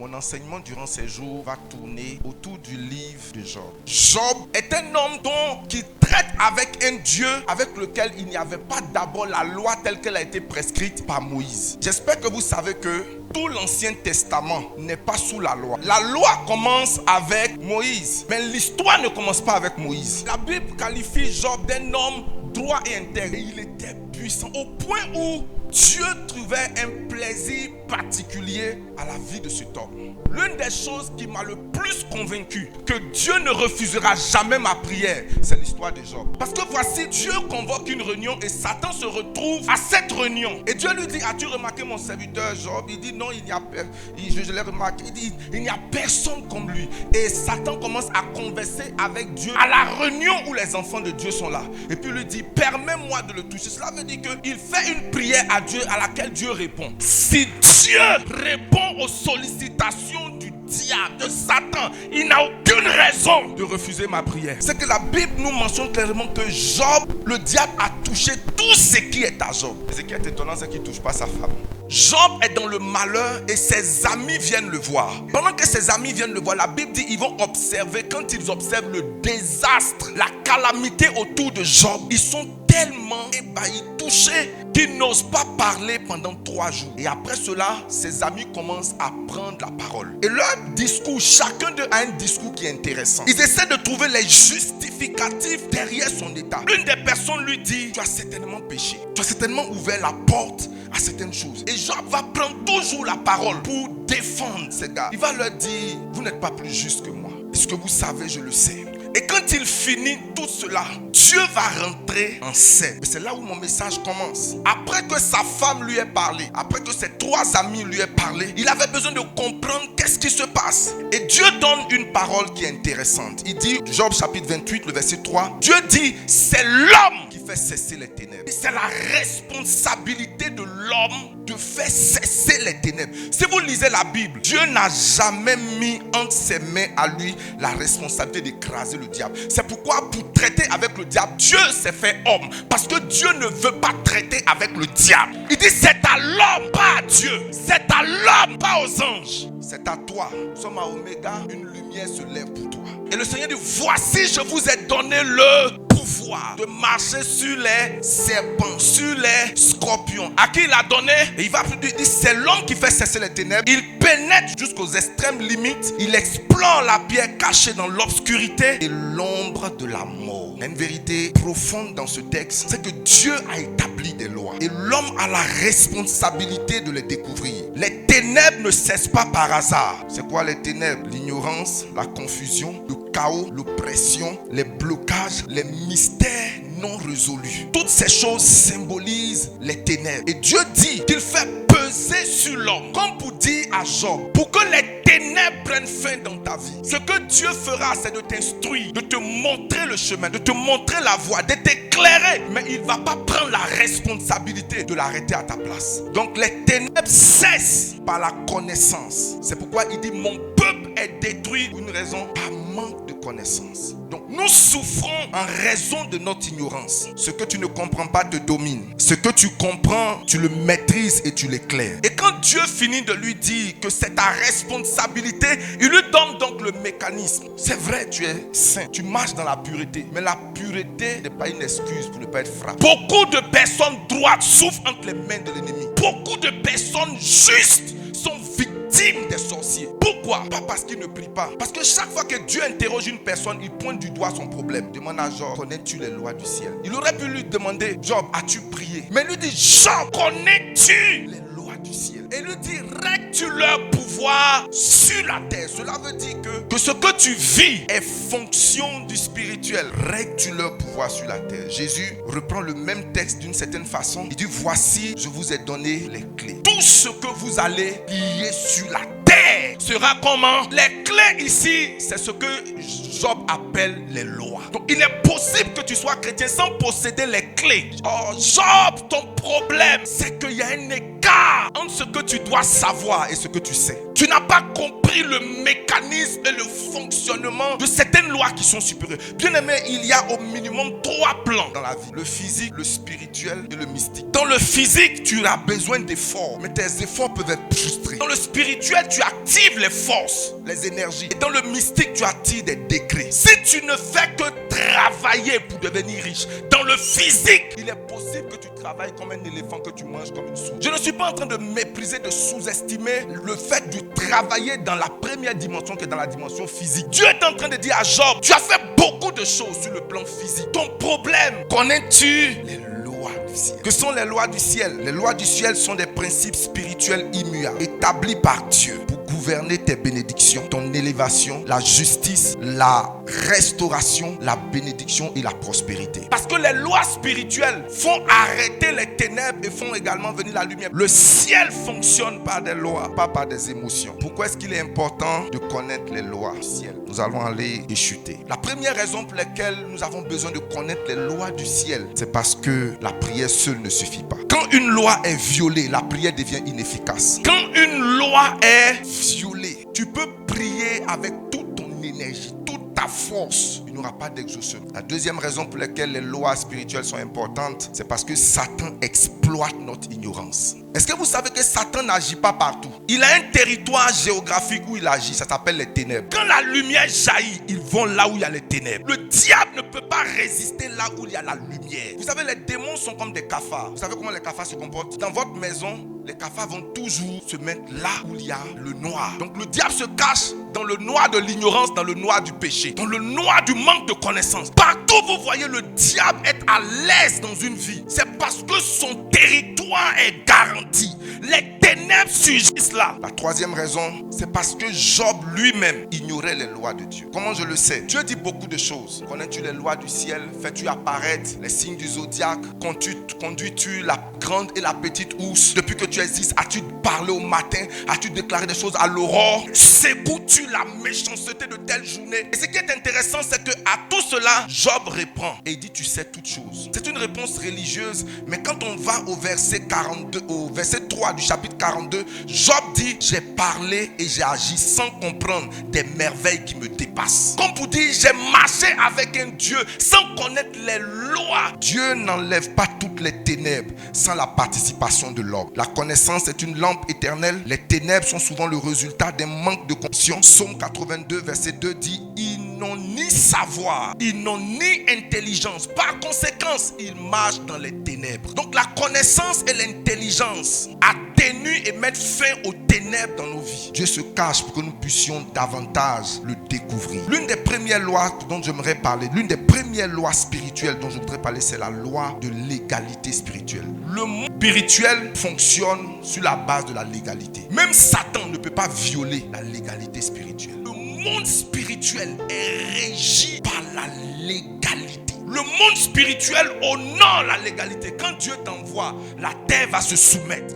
Mon enseignement durant ces jours va tourner autour du livre de Job. Job est un homme qui traite avec un Dieu avec lequel il n'y avait pas d'abord la loi telle qu'elle a été prescrite par Moïse. J'espère que vous savez que tout l'Ancien Testament n'est pas sous la loi. La loi commence avec Moïse, mais l'histoire ne commence pas avec Moïse. La Bible qualifie Job d'un homme droit et intègre. Et il était puissant au point où Dieu trouvait un plaisir particulier à la vie de cet homme. L'une des choses qui m'a le plus convaincu que Dieu ne refusera jamais ma prière, c'est l'histoire de Job. Parce que voici, Dieu convoque une réunion et Satan se retrouve à cette réunion. Et Dieu lui dit, as-tu remarqué mon serviteur Job? Il dit non, il n'y a personne. Je l'ai remarqué. Il dit, il n'y a personne comme lui. Et Satan commence à converser avec Dieu à la réunion où les enfants de Dieu sont là. Et puis il lui dit, permets-moi de le toucher. Cela veut dire qu'il fait une prière à Dieu à laquelle Dieu répond. Si Dieu répond aux sollicitations du diable, de Satan, il n'a aucune raison de refuser ma prière. C'est que la Bible nous mentionne clairement que Job, le diable a touché tout ce qui est à Job. Et ce qui est étonnant, c'est qu'il ne touche pas sa femme. Job est dans le malheur et ses amis viennent le voir. Pendant que ses amis viennent le voir, la Bible dit qu'ils vont observer. Quand ils observent le désastre, la calamité autour de Job, ils sont tellement ébahis, touchés, qu'ils n'osent pas parler pendant 3 jours. Et après cela, ses amis commencent à prendre la parole. Et leur discours, chacun d'eux a un discours qui est intéressant. Ils essaient de trouver les justificatifs derrière son état. L'une des personnes lui dit, tu as certainement péché. Tu as certainement ouvert la porte à certaines choses. Et Job va prendre toujours la parole pour défendre ces gars. Il va leur dire, vous n'êtes pas plus juste que moi. Et ce que vous savez, je le sais. Et quand il finit tout cela, Dieu va rentrer en scène. Et c'est là où mon message commence. Après que sa femme lui ait parlé, après que ses 3 amis lui aient parlé, il avait besoin de comprendre qu'est-ce qui se passe. Et Dieu donne une parole qui est intéressante. Il dit, Job chapitre 28, le verset 3, Dieu dit, c'est l'homme qui fait cesser les ténèbres. C'est la responsabilité de l'homme de faire cesser les ténèbres. Si vous lisez la Bible, Dieu n'a jamais mis entre ses mains à lui la responsabilité d'écraser le diable. C'est pourquoi pour traiter avec le diable, Dieu s'est fait homme. Parce que Dieu ne veut pas traiter avec le diable. Il dit c'est à l'homme, pas à Dieu. C'est à l'homme, pas aux anges. C'est à toi. Nous sommes à Oméga, une lumière se lève pour toi. Et le Seigneur dit, voici je vous ai donné le pouvoir de marcher sur les serpents, sur les scorpions. À qui il a donné? Et il va dire, c'est l'homme qui fait cesser les ténèbres. Il pénètre jusqu'aux extrêmes limites. Il explore la pierre cachée dans l'obscurité et l'ombre de la mort. Il y a une vérité profonde dans ce texte, c'est que Dieu a établi des lois et l'homme a la responsabilité de les découvrir. Les ténèbres ne cessent pas par hasard. C'est quoi les ténèbres? L'ignorance, la confusion, le chaos, l'oppression, les blocages, les mystères non résolus. Toutes ces choses symbolisent les ténèbres. Et Dieu dit qu'il fait peser sur l'homme, comme pour dire à Job, pour que les ténèbres prennent fin dans ta vie. Ce que Dieu fera, c'est de t'instruire, de te montrer le chemin, de te montrer la voie, de t'éclairer. Mais il ne va pas prendre la responsabilité de l'arrêter à ta place. Donc les ténèbres cessent par la connaissance. C'est pourquoi il dit, mon peuple est détruit pour une raison, par manque de connaissance. Donc nous souffrons en raison de notre ignorance. Ce que tu ne comprends pas te domine. Ce que tu comprends, tu le maîtrises et tu l'éclaires. Et quand Dieu finit de lui dire que c'est ta responsabilité, il lui donne donc le mécanisme. C'est vrai, tu es saint, tu marches dans la pureté. Mais la pureté n'est pas une excuse pour ne pas être frappé. Beaucoup de personnes droites souffrent entre les mains de l'ennemi. Beaucoup de personnes justes sont victimes des sorciers. Pourquoi? Pas parce qu'ils ne prient pas. Parce que chaque fois que Dieu interroge une personne, il pointe du doigt son problème. Demande à Job, connais-tu les lois du ciel? Il aurait pu lui demander, Job, as-tu prié? Mais il lui dit, Job, connais-tu les lois du ciel? Et il lui dit, règle-tu leur pouvoir sur la terre? Cela veut dire que ce que tu vis est fonction du spirituel. Règle-tu leur pouvoir sur la terre? Jésus reprend le même texte d'une certaine façon. Il dit, voici, je vous ai donné les clés. Tout ce que vous allez lier sur la terre sera comment? Les clés ici, c'est ce que Job appelle les lois. Donc il est possible que tu sois chrétien sans posséder les clés. Oh Job, ton problème, c'est qu'il y a un écart entre ce que tu dois savoir et ce que tu sais. Tu n'as pas compris le mécanisme et le fonctionnement de certaines lois qui sont supérieures. Bien aimé, il y a au minimum 3 plans dans la vie. Le physique, le spirituel et le mystique. Dans le physique, tu as besoin d'efforts, mais tes efforts peuvent être frustrés. Dans le spirituel, tu actives les forces, les énergies. Et dans le mystique, tu actives des décrets. Si tu ne fais que travailler pour devenir riche, dans le physique, il est possible que tu travailles comme un éléphant, que tu manges comme une souris. Je ne suis pas en train de mépriser, de sous-estimer le fait de travailler dans la première dimension que dans la dimension physique. Dieu est en train de dire à Job, tu as fait beaucoup de choses sur le plan physique. Ton problème, connais-tu les lois du ciel? Que sont les lois du ciel? Les lois du ciel sont des principes spirituels immuables, établis par Dieu pour gouverner tes bénédictions, ton élévation, la justice, la restauration, la bénédiction et la prospérité. Parce que les lois spirituelles font arrêter les ténèbres et font également venir la lumière. Le ciel fonctionne par des lois, pas par des émotions. Pourquoi est-ce qu'il est important de connaître les lois du ciel? Nous allons aller et chuter. La première raison pour laquelle nous avons besoin de connaître les lois du ciel, c'est parce que la prière seule ne suffit pas. Quand une loi est violée, la prière devient inefficace. Quand une loi est violée, tu peux prier avec toute ton énergie, toute ta force. Il n'y aura pas d'exaucement. La deuxième raison pour laquelle les lois spirituelles sont importantes, c'est parce que Satan exploite notre ignorance. Est-ce que vous savez que Satan n'agit pas partout? Il a un territoire géographique où il agit, ça s'appelle les ténèbres. Quand la lumière jaillit, ils vont là où il y a les ténèbres. Le diable ne peut pas résister là où il y a la lumière. Vous savez, les démons sont comme des cafards. Vous savez comment les cafards se comportent? Dans votre maison, les cafards vont toujours se mettre là où il y a le noir. Donc le diable se cache dans le noir de l'ignorance, dans le noir du péché, dans le noir du manque de connaissance. Partout vous voyez le diable être à l'aise dans une vie, c'est parce que son territoire est garanti. Les ténèbres surgissent là. La troisième raison, c'est parce que Job lui-même ignorait les lois de Dieu. Comment je le sais? Dieu dit beaucoup de choses. Connais-tu les lois du ciel? Fais-tu apparaître les signes du zodiaque? Conduis-tu la grande et la petite ours? Depuis que tu existes, as-tu parlé au matin? As-tu déclaré des choses à l'aurore? Sais-tu la méchanceté de telle journée? Et ce qui est intéressant, c'est que à tout cela, Job répond et il dit, tu sais toutes choses. C'est une réponse religieuse, mais quand on va au verset 42, au verset 3 du chapitre 42, Job dit, j'ai parlé et j'ai agi sans comprendre des merveilles qui me dépassent. Comme pour dire, j'ai marché avec un Dieu sans connaître les lois. Dieu n'enlève pas toutes les ténèbres sans la participation de l'homme. La connaissance est une lampe éternelle. Les ténèbres sont souvent le résultat d'un manque de conscience. Psaume 82 verset 2 dit, ils n'ont ni savoir, ils n'ont ni intelligence. Par conséquence, ils marchent dans les ténèbres. Donc la connaissance et l'intelligence atténuent et mettent fin aux ténèbres dans nos vies. Dieu se cache pour que nous puissions davantage le découvrir. L'une des premières lois dont j'aimerais parler, l'une des premières lois spirituelles dont je voudrais parler, c'est la loi de l'égalité spirituelle. Le monde spirituel fonctionne sur la base de la légalité. Même Satan ne peut pas violer la légalité spirituelle. Le monde spirituel est régi par la légalité. Le monde spirituel honore la légalité. Quand Dieu t'envoie, la terre va se soumettre.